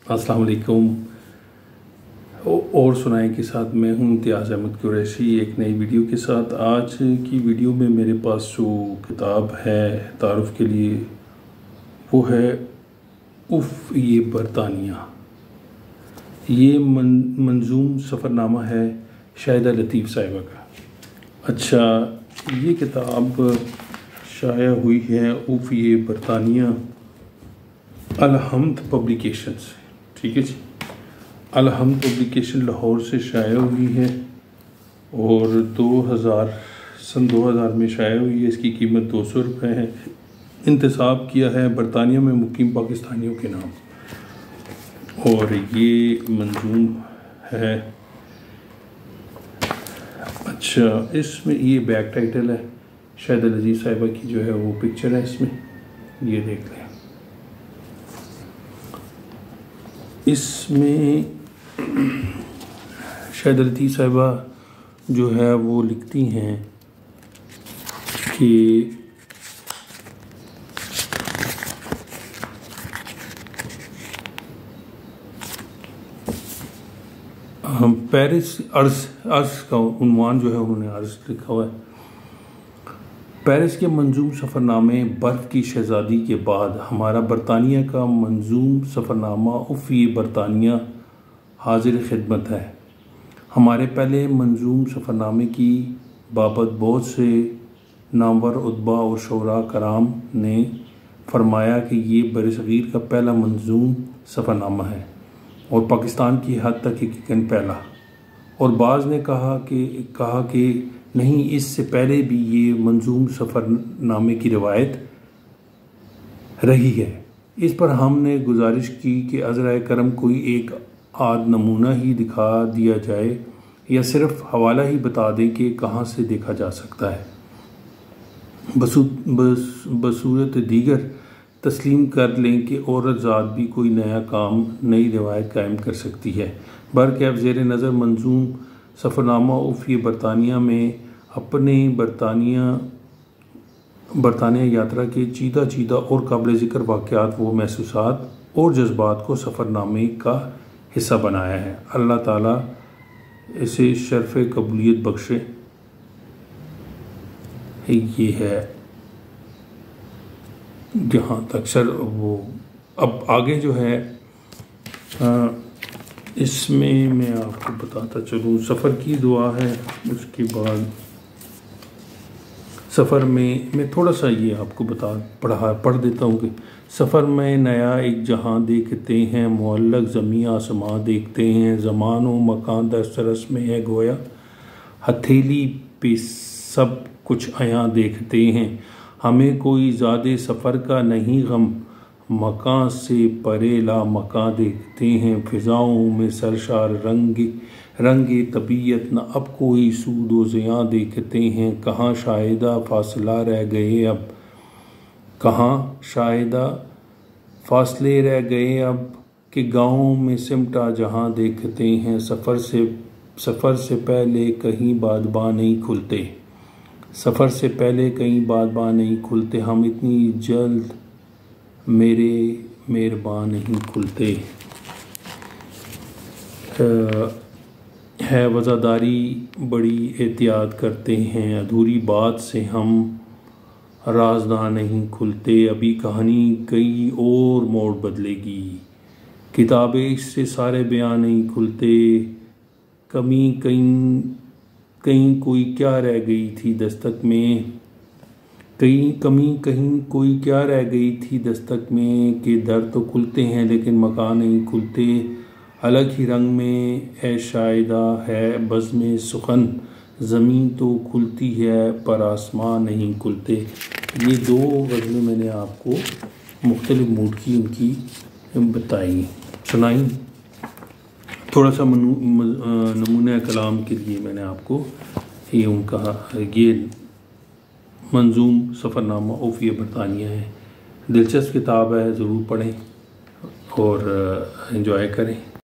अस्सलाम वालेकुम। और सुनाए के साथ मैं हूं इम्तियाज़ अहमद कुरैशी एक नई वीडियो के साथ। आज की वीडियो में मेरे पास जो किताब है तारुफ़ के लिए वो है उफ़ ये बरतानिया। ये मंजूम सफ़रनामा है शाहिदा लतीफ़ साहिबा का। अच्छा, ये किताब शाया हुई है उफ़ ये बरतानिया अलहम्द पब्लिकेशन से। ठीक है जी, अलहम्द पब्लिकेशन लाहौर से शाया हुई है और 2000 में शाया हुई है। इसकी कीमत 200 रुपये है। इंतसाब किया है बरतानिया में मुकीम पाकिस्तानियों के नाम और ये मंजूम है। अच्छा, इसमें ये बैक टाइटल है, शाहिदा लतीफ़ साहिबा की जो है वो पिक्चर है इसमें, ये देख लें। इसमें शाहिदा लतीफ़ साहिबा जो है वो लिखती हैं कि हम पेरिस अर्ज़ का उन्वान जो है उन्होंने अर्ज़ लिखा हुआ है। पेरिस के मंजूम सफ़रनामे बर्फ़ की शहज़ादी के बाद हमारा बरतानिया का मंजूम सफ़रनामा उफ़ ये बरतानिया हाजिर खिदमत है। हमारे पहले मंजूम सफ़रनामे की बाबत बहुत से नामवर उदबा और शोरा कराम ने फरमाया कि ये बरसग़ीर का पहला मंजूम सफ़रनामा है और पाकिस्तान की हद तक यकीनन पहला। और बाज़ ने कहा कि नहीं, इससे पहले भी ये मंजूम सफ़रनामे की रिवायत रही है। इस पर हमने गुजारिश की कि अज़राए करम कोई एक आध नमूना ही दिखा दिया जाए या सिर्फ हवाला ही बता दें कि कहाँ से देखा जा सकता है। बसूरत दीगर तस्लीम कर लें कि औरत ज़ात भी कोई नया काम नई रिवायत कायम कर सकती है। बरक़ैफ़ ज़ेर नज़र मंजूम सफ़रनामा उफ़ ये बरतानिया में अपने बरतानिया यात्रा के चीदा और काबिल ज़िक्र वाक़यात व महसूसात और जज्बात को सफ़रनामे का हिस्सा बनाया है। अल्लाह ताला इसे शर्फ़ कबूलियत बख्शे। ये है जहाँ तक सर वो। अब आगे जो है इसमें मैं आपको बताता चलूँ, सफ़र की दुआ है। उसके बाद सफ़र में मैं थोड़ा सा ये आपको पढ़ देता हूँ कि सफ़र में नया एक जहाँ देखते हैं, मुअल्लक़ ज़मीं आसमां देखते हैं, ज़मान व मकान दस्तरस में है गोया, हथेली पे सब कुछ आयां देखते हैं। हमें कोई ज़्यादा सफ़र का नहीं गम, मकान से परे ला मकान देखते हैं, फ़िज़ाओं में सरशार रंगे तबीयत न अब कोई सूद व ज़ियां देखते हैं। कहाँ शायदा फासला रह गए अब, कहाँ शायदा फासले रह गए अब कि गाँव में सिमटा जहाँ देखते हैं। सफ़र से पहले कहीं बादबां नहीं खुलते, सफ़र से पहले कहीं बादबां नहीं खुलते, हम इतनी जल्द मेरे मेहरबान नहीं खुलते। है वज़ादारी बड़ी एहतियात करते हैं, अधूरी बात से हम राज़दां नहीं खुलते, अभी कहानी कई और मोड़ बदलेगी, किताबें इससे सारे बयान नहीं खुलते, कमी कहीं कोई क्या रह गई थी दस्तक में, कहीं कोई क्या रह गई थी दस्तक में, कि दर तो खुलते हैं लेकिन मकान नहीं खुलते, अलग ही रंग में है शायदा है बज़्म सुखन, ज़मीन तो खुलती है पर आसमान नहीं खुलते। ये दो गज़लें मैंने आपको मुख्तलिफ मूड की उनकी सुनाई। थोड़ा सा नमूना कलाम के लिए मैंने आपको ये उनका ये मंजूम सफ़रनामा उफ़ ये बरतानिया है। दिलचस्प किताब है, ज़रूर पढ़ें और एंजॉय करें।